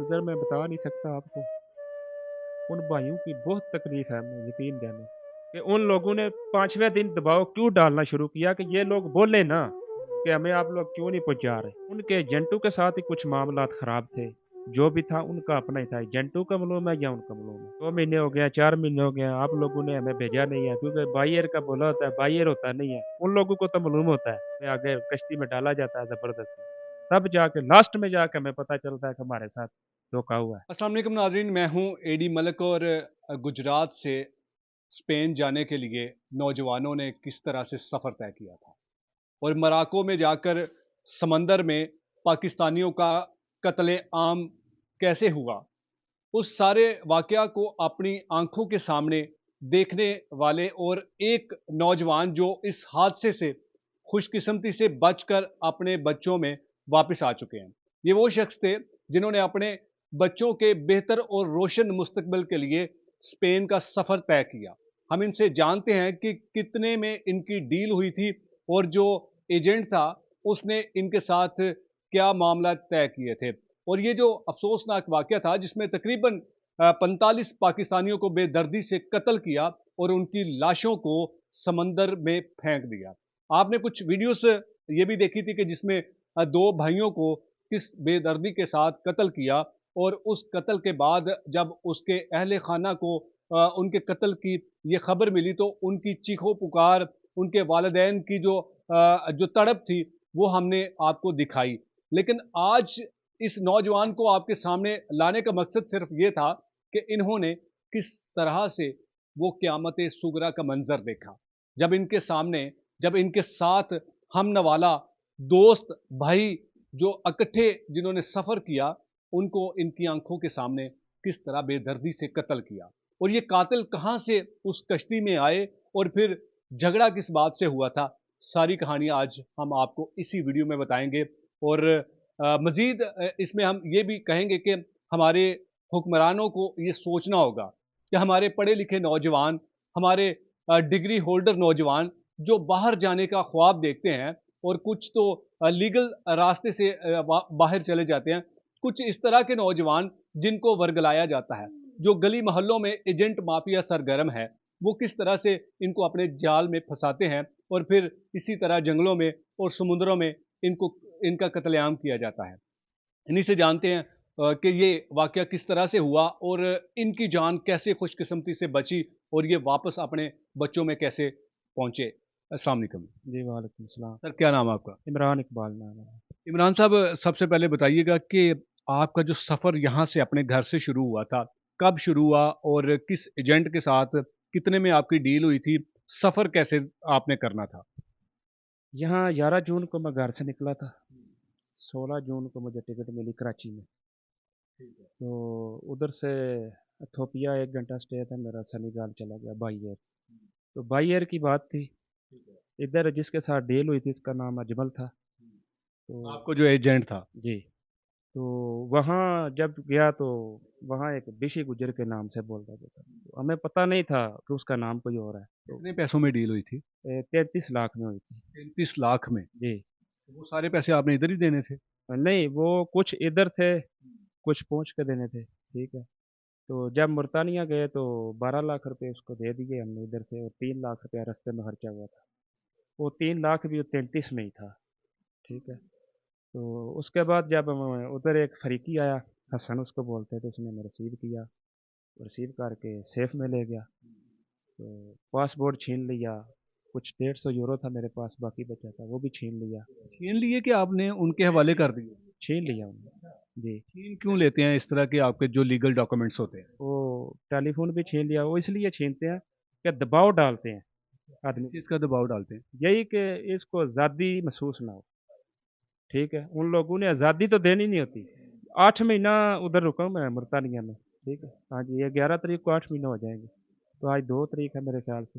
منظر میں بتا نہیں سکتا آپ کو۔ ان بھائیوں کی بہت تکلیف ہے، ہمیں یقین جانے کہ ان لوگوں نے 5ویں دن دباؤ کیوں ڈالنا شروع کیا کہ یہ لوگ بولے نا کہ ہمیں آپ لوگ کیوں نہیں پہنچا رہے۔ ان کے ایجنٹوں کے ساتھ ہی کچھ معاملات خراب تھے، جو بھی تھا ان کا اپنا ہی تھا، ایجنٹوں کا معلوم ہے یا ان کا معلوم ہے۔ 2 مہینے ہو گئے، 4 مہینے ہو گئے، آپ لوگوں نے ہمیں بھیجا نہیں ہے، کیونکہ بائیر کا بولا ہوتا ہے، بائیر ہوتا نہیں ہے، ان لوگوں کو تو معلوم ہوتا ہے کہ آگے کشتی میں ڈالا جاتا ہے زبردستی، تب جا کے لاسٹ میں جا کے ہمیں پتہ چلتا ہے کہ ہمارے ساتھ دھوکا ہوا ہے۔ السلام علیکم ناظرین، میں ہوں اے ڈی ملک اور گجرات سے اسپین جانے کے لیے نوجوانوں نے کس طرح سے سفر طے کیا تھا اور مراکو میں جا کر سمندر میں پاکستانیوں کا قتل عام کیسے ہوا، اس سارے واقعہ کو اپنی آنکھوں کے سامنے دیکھنے والے اور ایک نوجوان جو اس حادثے سے خوش قسمتی سے بچ کر اپنے بچوں میں واپس آ چکے ہیں۔ یہ وہ شخص تھے جنہوں نے اپنے بچوں کے بہتر اور روشن مستقبل کے لیے اسپین کا سفر طے کیا۔ ہم ان سے جانتے ہیں کہ کتنے میں ان کی ڈیل ہوئی تھی اور جو ایجنٹ تھا اس نے ان کے ساتھ کیا معاملات طے کیے تھے، اور یہ جو افسوسناک واقعہ تھا جس میں تقریباً 45 پاکستانیوں کو بے دردی سے قتل کیا اور ان کی لاشوں کو سمندر میں پھینک دیا۔ آپ نے کچھ ویڈیوز یہ بھی دیکھی تھی کہ جس میں 2 بھائیوں کو کس بے دردی کے ساتھ قتل کیا، اور اس قتل کے بعد جب اس کے اہل خانہ کو ان کے قتل کی یہ خبر ملی تو ان کی چیخو پکار، ان کے والدین کی جو تڑپ تھی وہ ہم نے آپ کو دکھائی۔ لیکن آج اس نوجوان کو آپ کے سامنے لانے کا مقصد صرف یہ تھا کہ انہوں نے کس طرح سے وہ قیامت صغریٰ کا منظر دیکھا جب ان کے سامنے، جب ان کے ساتھ ہم نوالا دوست بھائی جو اکٹھے جنہوں نے سفر کیا، ان کو ان کی آنکھوں کے سامنے کس طرح بے دردی سے قتل کیا، اور یہ قاتل کہاں سے اس کشتی میں آئے اور پھر جھگڑا کس بات سے ہوا تھا، ساری کہانی آج ہم آپ کو اسی ویڈیو میں بتائیں گے۔ اور مزید اس میں ہم یہ بھی کہیں گے کہ ہمارے حکمرانوں کو یہ سوچنا ہوگا کہ ہمارے پڑھے لکھے نوجوان، ہمارے ڈگری ہولڈر نوجوان جو باہر جانے کا خواب دیکھتے ہیں، اور کچھ تو لیگل راستے سے باہر چلے جاتے ہیں، کچھ اس طرح کے نوجوان جن کو ورگلایا جاتا ہے، جو گلی محلوں میں ایجنٹ مافیا سرگرم ہے، وہ کس طرح سے ان کو اپنے جال میں پھنساتے ہیں اور پھر اسی طرح جنگلوں میں اور سمندروں میں ان کا قتل عام کیا جاتا ہے۔ انہی سے جانتے ہیں کہ یہ واقعہ کس طرح سے ہوا اور ان کی جان کیسے خوش قسمتی سے بچی اور یہ واپس اپنے بچوں میں کیسے پہنچے۔ السلام علیکم جی وعلیکم السلام۔ سر، کیا نام ہے آپ کا؟ عمران اقبال نام ہے۔ عمران صاحب، سب سے پہلے بتائیے گا کہ آپ کا جو سفر یہاں سے اپنے گھر سے شروع ہوا تھا کب شروع ہوا اور کس ایجنٹ کے ساتھ کتنے میں آپ کی ڈیل ہوئی تھی، سفر کیسے آپ نے کرنا تھا؟ یہاں 11 جون کو میں گھر سے نکلا تھا، 16 جون کو مجھے ٹکٹ ملی کراچی میں، تو ادھر سے ایتھوپیا 1 گھنٹہ اسٹے تھا میرا، سنیگال چلا گیا بائی ایئر۔ تو بائی ایئر کی بات تھی، ادھر جس کے ساتھ ڈیل ہوئی تھی اس کا نام اجمل تھا، تو آپ کو جو ایجنٹ تھا؟ جی، تو وہاں جب گیا تو وہاں ایک بشی گجر کے نام سے بولتا تھا، تو ہمیں پتہ نہیں تھا کہ اس کا نام کوئی اور ہے، تو کتنے پیسوں میں ڈیل ہوئی تھی؟ 33 لاکھ میں ہوئی تھی 33 لاکھ میں؟ جی۔ وہ سارے پیسے آپ نے ادھر ہی دینے تھے؟ نہیں، وہ کچھ ادھر تھے، کچھ پہنچ کے دینے تھے، ٹھیک ہے۔ تو جب برطانیہ گئے تو 12 لاکھ روپے اس کو دے دیے ہم نے ادھر سے، اور 3 لاکھ روپیہ رستے میں خرچہ ہوا تھا، وہ 3 لاکھ بھی 33 میں ہی تھا، ٹھیک ہے۔ تو اس کے بعد جب ادھر ایک فریقی آیا، حسن اس کو بولتے تھے، اس نے ہمیں ریسیو کیا، ریسیو کر کے سیف میں لے گیا، تو پاسپورٹ چھین لیا، کچھ 150 یورو تھا میرے پاس، باقی بچا تھا وہ بھی چھین لیا۔ چھین لیے کہ آپ نے ان کے حوالے کر دیے؟ چھین لیا انہوں نے جی۔ چھین کیوں لیتے ہیں اس طرح کے آپ کے جو لیگل ڈاکومنٹس ہوتے ہیں؟ وہ ٹیلی فون بھی چھین لیا، وہ اس لیے چھینتے ہیں کہ دباؤ ڈالتے ہیں آدمی، اس چیز کا دباؤ ڈالتے ہیں؟ یہی کہ اس کو آزادی محسوس نہ ہو، ٹھیک ہے۔ ان لوگوں نے آزادی تو دینی نہیں ہوتی، 8 مہینہ ادھر رکا ہوں میں برطانیہ میں، ٹھیک ہے، ہاں جی، یہ 11 تاریخ کو 8 مہینہ ہو جائیں گے، تو آج 2 تاریخ ہے میرے خیال سے،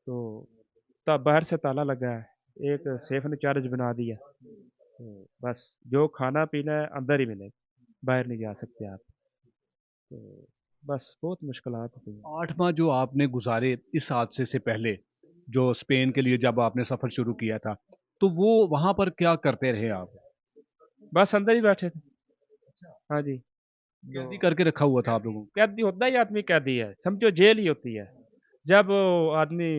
تو تب باہر سے تالا لگا ہے، ایک سیف نے چارج بنا دیا، تو بس جو کھانا پینا ہے اندر ہی ملے، باہر نہیں جا سکتے آپ، تو بس بہت مشکلات ہوئی۔ 8 ماہ جو آپ نے گزارے اس حادثے سے پہلے، جو اسپین کے لیے جب آپ نے سفر شروع کیا تھا، تو وہ وہاں پر کیا کرتے رہے آپ؟ بس اندر ہی بیٹھے تھے، ہاں جی، जो कैदी करके रखा हुआ था आप लोगों को? कैदी होता ही आदमी कैदी है, समझो जेल ही होती है। जब वो आदमी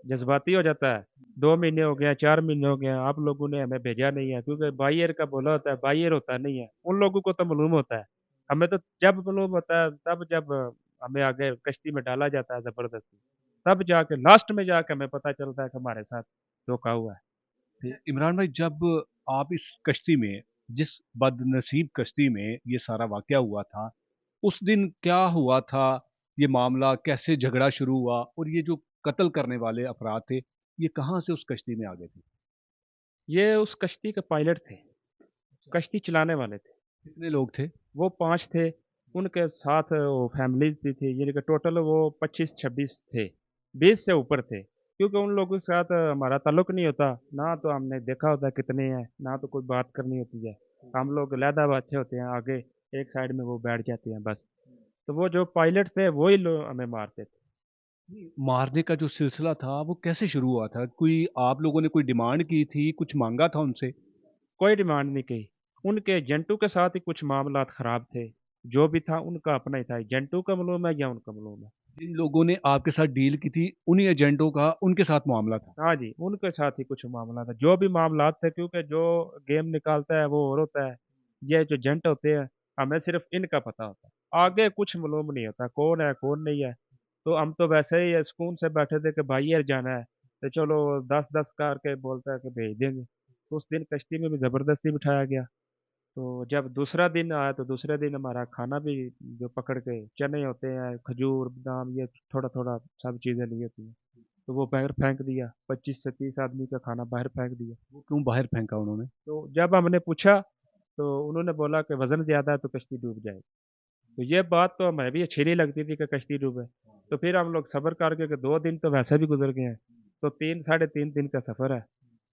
जज्बाती हो जाता है, 2 महीने हो गए, 4 महीने हो गए, आप लोगों ने हमें भेजा नहीं है, क्योंकि बाहर का बोला होता है, बाहर होता नहीं है, उन लोगों को तो मालूम होता है। हमें तो जब मालूम होता है, तब जब हमें आगे कश्ती में डाला जाता है जबरदस्ती, तब जाके लास्ट में जाके हमें पता चलता है कि हमारे साथ धोखा हुआ है। अच्छा, इमरान भाई, जब आप इस कश्ती में, जिस बदनसीब कश्ती में ये सारा वाकया हुआ था, उस दिन क्या हुआ था? ये मामला कैसे, झगड़ा शुरू हुआ, और ये जो कत्ल करने वाले अफराद थे, ये कहाँ से उस कश्ती में आ गए थे? ये उस कश्ती के पायलट थे, कश्ती चलाने वाले थे। कितने लोग थे? वो 5 थे, उनके साथ वो फैमिलीज़ भी थी, यानी कि टोटल वो 25-26 थे, 20 से ऊपर थे। क्योंकि उन लोगों के साथ हमारा ताल्लुक नहीं होता, ना तो हमने देखा होता है कितने हैं, ना तो कोई बात करनी होती है। हम लोग अलहदा बैठे होते हैं आगे, एक साइड में वो बैठ जाते हैं बस। तो वो जो पायलट थे, वही लोग हमें मारते थे। मारने का जो सिलसिला था वो कैसे शुरू हुआ था? कोई, आप लोगों ने कोई डिमांड की थी, कुछ मांगा था उनसे? कोई डिमांड नहीं की। उनके एजेंटों के साथ ही कुछ मामलात ख़राब थे। जो भी था उनका अपना ही था, एजेंटों का मालूम है या उनका मालूम है। जिन लोगों ने आपके साथ डील की थी, उन्हीं एजेंटों का उनके साथ मामला था? हाँ जी, उनके साथ ही कुछ मामला था, जो भी मामलात थे, क्योंकि जो गेम निकालता है वो और होता है, ये जो एजेंट होते हैं, हमें सिर्फ इनका पता होता है, आगे कुछ मालूम नहीं होता, कौन है कौन नहीं है। तो हम तो वैसे ही सुकून से बैठे थे कि भाई यार जाना है, तो चलो 10-10 करके बोलता है कि भेज देंगे। तो उस दिन कश्ती में भी ज़बरदस्ती बिठाया गया। तो जब दूसरा दिन आया, तो दूसरे दिन हमारा खाना भी जो पकड़ के चने होते हैं, खजूर, बादाम, ये थोड़ा-थोड़ा सब चीज़ें ली होती हैं, तो वो बाहर फेंक दिया, 25 से 30 आदमी का खाना बाहर फेंक दिया। वो क्यों बाहर फेंका उन्होंने? तो जब हमने पूछा, तो उन्होंने बोला कि वज़न ज़्यादा है तो कश्ती डूब जाएगी। तो ये बात तो हमें भी अच्छी नहीं लगती थी कि कश्ती डूबे। तो फिर हम लोग सब्र करके कि 2 दिन तो वैसे भी गुज़र गए हैं, तो 3 साढ़े 3 दिन का सफ़र है,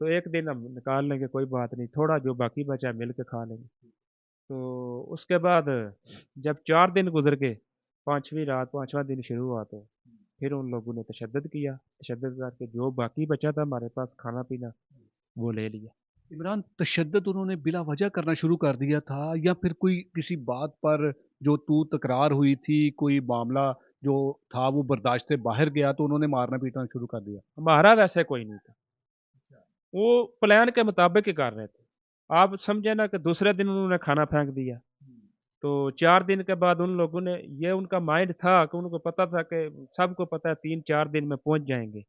तो 1 दिन हम निकाल लेंगे, कोई बात नहीं, थोड़ा जो बाकी बचा है मिल के खा लेंगे। तो उसके बाद जब 4 दिन गुज़र गए, 5वीं रात 5वाँ दिन शुरू हुआ, तो फिर उन लोगों ने तशद्दुद किया। तशद्दुद करके जो बाकी बचा था हमारे पास खाना-पीना, वो ले लिया। इमरान, तशद्दुद उन्होंने बिला वजह करना शुरू कर दिया था, या फिर कोई किसी बात पर जो तू तकरार हुई थी, कोई मामला जो था वो बर्दाश्त से बाहर गया, तो उन्होंने मारना पीटना शुरू कर दिया? हमारा वैसे कोई नहीं था। वो प्लान के मुताबिक ही कर रहे थे। आप समझे ना कि दूसरे दिन उन्होंने खाना फेंक दिया। तो 4 दिन के बाद उन लोगों ने, ये उनका माइंड था कि उनको पता था कि सबको पता है 3-4 दिन में पहुँच जाएँगे।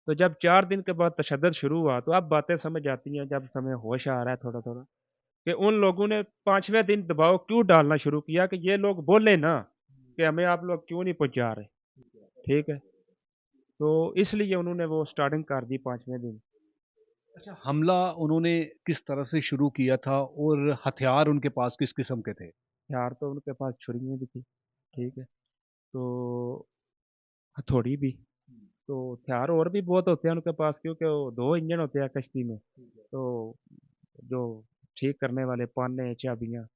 तो जब 4 दिन के बाद तशद्दुद शुरू हुआ, तो अब बातें समझ आती हैं, जब हमें होश आ रहा है थोड़ा-थोड़ा, कि उन लोगों ने 5वें दिन दबाव क्यों डालना शुरू किया कि ये लोग बोले ना कि हमें आप लोग क्यों नहीं पहुँचा रहे, ठीक है? तो इसलिए उन्होंने वो स्टार्टिंग कर दी 5वें दिन। अच्छा, हमला उन्होंने किस तरह से शुरू किया था, और हथियार उनके पास किस किस्म के थे? हथियार तो उनके पास छुरियाँ भी थी, ठीक है? तो हथौड़ी भी, तो हथियार और भी बहुत होते हैं उनके पास, क्योंकि वो 2 इंजन होते हैं कश्ती में। तो जो ठीक करने वाले पाने, चाबियाँ,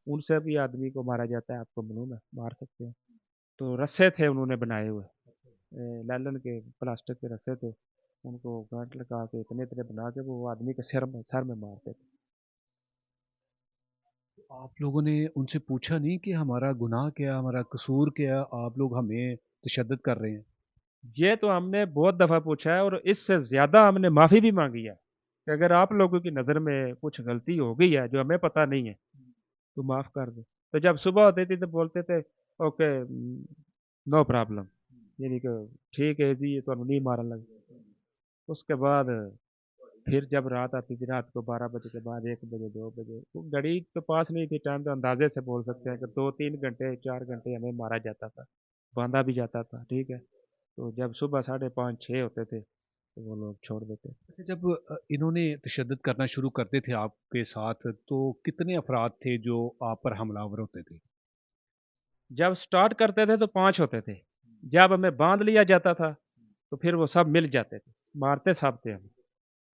उनसे भी आदमी को मारा जाता है, आपको मालूम है, मार सकते हैं। तो रस्से थे उन्होंने बनाए हुए, नायलॉन के, प्लास्टिक के रस्से थे, उनको गांठ लगा के इतने-इतने बना के वो आदमी के सर में मारते थे। आप लोगों ने उनसे पूछा नहीं कि हमारा गुनाह क्या, हमारा कसूर क्या, आप लोग हमें तशद्दुद कर रहे हैं? ये तो हमने बहुत दफ़ा पूछा है, और इससे ज़्यादा हमने माफ़ी भी माँगी है, कि अगर आप लोगों की नज़र में कुछ गलती हो गई है जो हमें पता नहीं है, तो माफ़ कर दो। तो जब सुबह होती थी तो बोलते थे, ओके, नो प्रॉब्लम, यानी कि ठीक है जी, ये तो नहीं मारन लगे। उसके बाद फिर जब रात आती थी, रात को 12 बजे के बाद 1 बजे, 2 बजे, तो घड़ी तो पास नहीं थी, टाइम तो अंदाज़े से बोल सकते हैं कि 2-3 घंटे, 4 घंटे हमें मारा जाता था, बाँधा भी जाता था, ठीक है? तो जब सुबह साढ़े 5-6 होते थे, तो वो लोग छोड़ देते। अच्छा, जब इन्होंने तशद्दुद करना शुरू करते थे आपके साथ, तो कितने अफराद थे जो आप पर हमलावर होते थे? जब स्टार्ट करते थे तो 5 होते थे, जब हमें बाँध लिया जाता था, तो फिर वो सब मिल जाते थे, मारते सब थे हमें।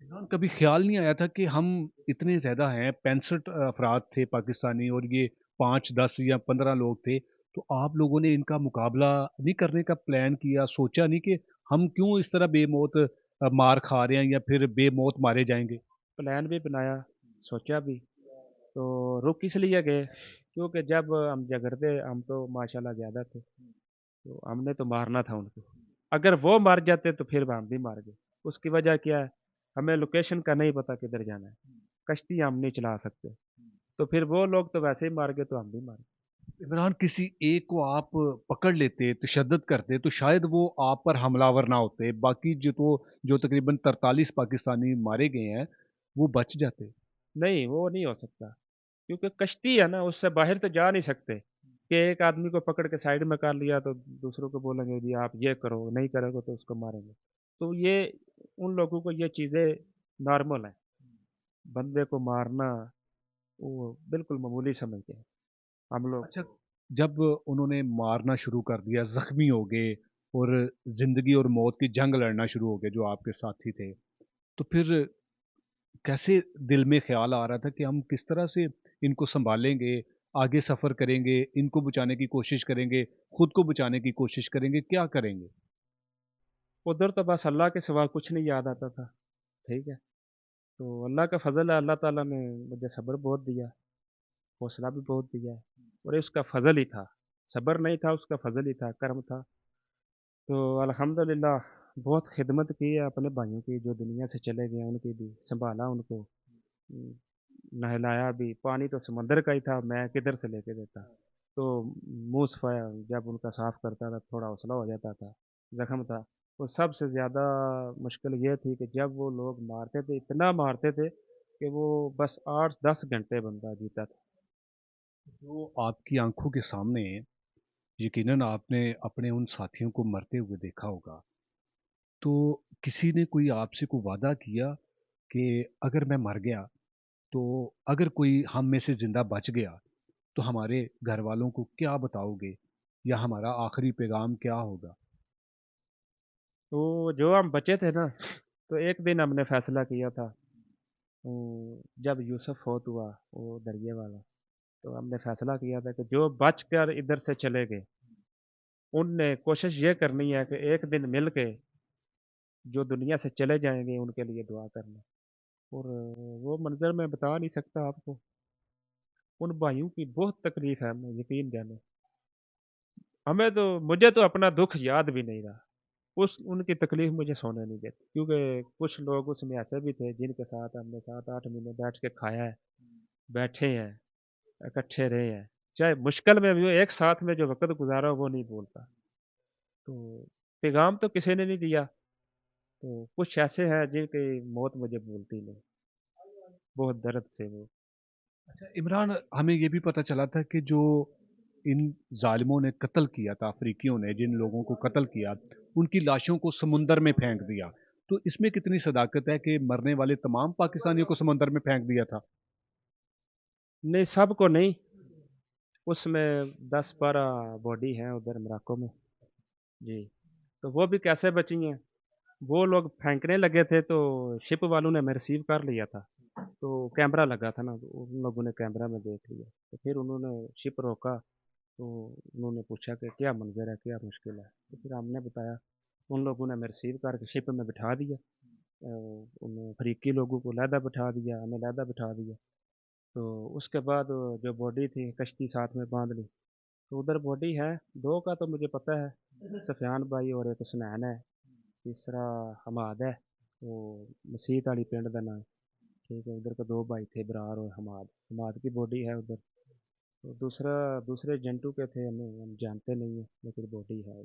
इमरान, कभी ख्याल नहीं आया था कि हम इतने ज़्यादा हैं, 65 अफराद थे पाकिस्तानी, और ये 5, 10 या 15 लोग थे, तो आप लोगों ने इनका मुकाबला नहीं करने का प्लान किया? सोचा नहीं कि हम क्यों इस तरह बेमौत मार खा रहे हैं, या फिर बेमौत मारे जाएंगे? प्लान भी बनाया, सोचा भी, तो रुक इसलिए गए क्योंकि जब हम झगड़ते हम तो माशाल्लाह ज़्यादा थे, तो हमने तो मारना था उनको। अगर वो मार जाते तो फिर हम भी मार गए। उसकी वजह क्या है? हमें लोकेशन का नहीं पता किधर जाना है, कश्ती हम नहीं चला सकते, तो फिर वो लोग तो वैसे ही मार गए तो हम भी मार गए। इमरान, किसी एक को आप पकड़ लेते, तशद्दुद करते, तो शायद वो आप पर हमलावर ना होते। बाकी जो तकरीबन 43 पाकिस्तानी मारे गए हैं, वो बच जाते। नहीं, वो नहीं हो सकता क्योंकि कश्ती है ना, उससे बाहर तो जा नहीं सकते कि एक आदमी को पकड़ के साइड में कर लिया तो दूसरों को बोलेंगे जी आप ये करो, नहीं करोगे तो उसको मारेंगे। तो ये उन लोगों को ये चीज़ें नॉर्मल है, बंदे को मारना वो बिल्कुल मामूली समझते हैं हम लोग। अच्छा, जब उन्होंने मारना शुरू कर दिया, ज़ख्मी हो गए और ज़िंदगी और मौत की जंग लड़ना शुरू हो गए जो आपके साथी थे, तो फिर कैसे दिल में ख़्याल आ रहा था कि हम किस तरह से इनको सँभालेंगे, आगे सफ़र करेंगे, इनको बचाने की कोशिश करेंगे, खुद को बचाने की कोशिश करेंगे, क्या करेंगे? उधर तो बस अल्लाह के सिवा कुछ नहीं याद आता था, ठीक है। तो अल्लाह का फजल है, अल्लाह ताला ने मुझे सब्र बहुत दिया, हौसला भी बहुत दिया है, और ये उसका फजल ही था, सब्र नहीं था, उसका फजल ही था, कर्म था। तो अल्हम्दुलिल्लाह बहुत खिदमत की है अपने भाइयों की जो दुनिया से चले गए हैं, उनकी भी संभाला उनको, उम, नहलाया भी। पानी तो समंदर का ही था, मैं किधर से लेके देता। तो मुँह सफाया जब उनका साफ करता था, थोड़ा हौसला हो जाता था। ज़ख्म था, और सबसे ज़्यादा मुश्किल ये थी कि जब वो लोग मारते थे, इतना मारते थे कि वो बस 8-10 घंटे बंदा जीता था। जो आपकी आँखों के सामने, यकीनन आपने अपने उन साथियों को मरते हुए देखा होगा, तो किसी ने कोई आपसे कोई वादा किया कि अगर मैं मर गया, तो अगर कोई हम में से ज़िंदा बच गया, तो हमारे घरवालों को क्या बताओगे? या हमारा आखिरी पैगाम क्या होगा? तो जो हम बचे थे ना, तो एक दिन हमने फैसला किया था, जब यूसुफ फौत हुआ, वो दरिया वाला, तो हमने फैसला किया था कि जो बच कर इधर से चले गए, उनने कोशिश ये करनी है कि एक दिन मिल के जो दुनिया से चले जाएंगे उनके लिए दुआ करना। और वो मंज़र मैं बता नहीं सकता आपको। उन भाइयों की बहुत तकलीफ़ है, हमें यकीन जाने। हमें तो मुझे तो अपना दुःख याद भी नहीं रहा। उस उनकी तकलीफ़ मुझे सोने नहीं देती क्योंकि कुछ लोग उसमें ऐसे भी थे जिनके साथ हमने 7-8 महीने बैठ के खाया है, बैठे हैं, इकट्ठे रहे हैं। चाहे मुश्किल में भी हो, एक साथ में जो वक़्त गुज़ारा वो नहीं भूलता। तो पैगाम तो किसी ने नहीं दिया, तो कुछ ऐसे हैं जिनकी मौत मुझे भूलती नहीं, बहुत दर्द से वो। अच्छा इमरान, हमें ये भी पता चला था कि जो इन ज़ालिमों ने कत्ल किया था, अफ्रीकियों ने जिन लोगों को कत्ल किया, उनकी लाशों को समुंदर में फेंक दिया। तो इसमें कितनी सदाकत है कि मरने वाले तमाम पाकिस्तानियों को समुंदर में फेंक दिया था? नहीं, सबको नहीं, उसमें 10-12 बॉडी हैं उधर मोरक्को में। जी, तो वो भी कैसे बची हैं? वो लोग फेंकने लगे थे तो शिप वालों ने हमें रिसीव कर लिया था। तो कैमरा लगा था ना, तो उन लोगों ने कैमरा में देख लिया। तो फिर उन्होंने शिप रोका, तो उन्होंने पूछा कि क्या मंज़र है, क्या मुश्किल है? तो फिर हमने बताया। उन लोगों ने हमें रिसीव करके शिप में बिठा दिया। उन अफ्रीकी लोगों को अलहदा बिठा दिया, हमें अलहदा बिठा दिया। तो उसके बाद जो बॉडी थी कश्ती साथ में बाँध ली। तो उधर बॉडी है, 2 का तो मुझे पता है, सफियान भाई और एक सुनैन है, तीसरा हमाद है, वो मसीत वाली पिंड का नाम, ठीक है, उधर के 2 भाई थे, इब्रार और हमाद। हमाद की बॉडी है उधर। तो दूसरे एजेंटों के थे, हमें हम जानते नहीं हैं, लेकिन बॉडी है।